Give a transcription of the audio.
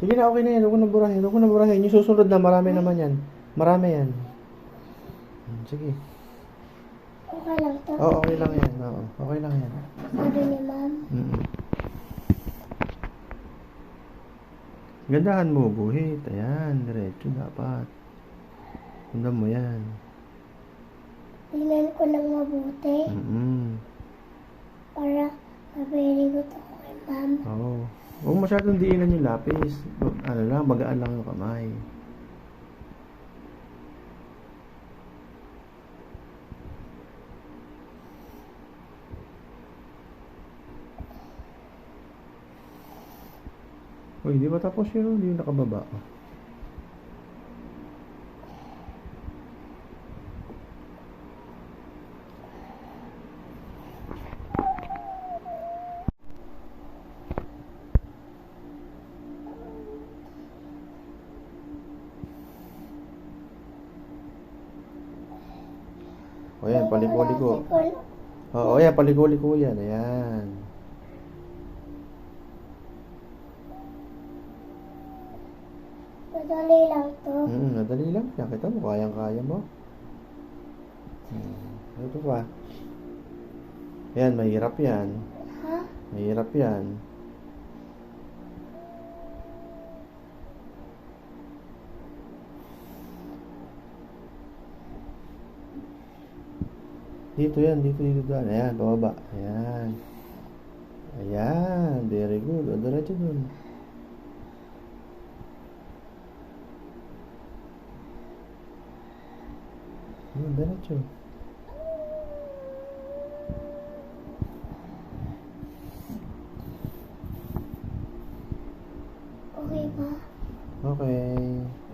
Sige na, okay na yan. Huwag ko na burahin. Huwag ko na burahin. Yung susunod na, marami naman yan. Marami yan. Sige. Okay lang to. Oo, okay lang yan. Oo, okay lang yan. Sabi ni ma'am. Gandahan mo, buhit. Ayan, diretso dapat. Ganda mo yan. Tingnan ko lang mabuti. Para mabili ko to kay ma'am. Oo. Huwag masyadong diinan yung lapis. Ano lang, magaan lang yung kamay. Uy, di ba tapos yun? Hindi yung nakababa. O yan, paliko-liko. Oo, yan, paliko-liko yan. Ayan. Madali lang to. Nadali lang. Yan, kita mo, kayang-kaya mo. Ito pa. Yan, mahirap yan. Ha? Mahirap yan. Dito yan, dito daan. Ayan, bababa. Ayan. Ayan, very good. O, diretso dun. Diretso. Okay ba? Okay.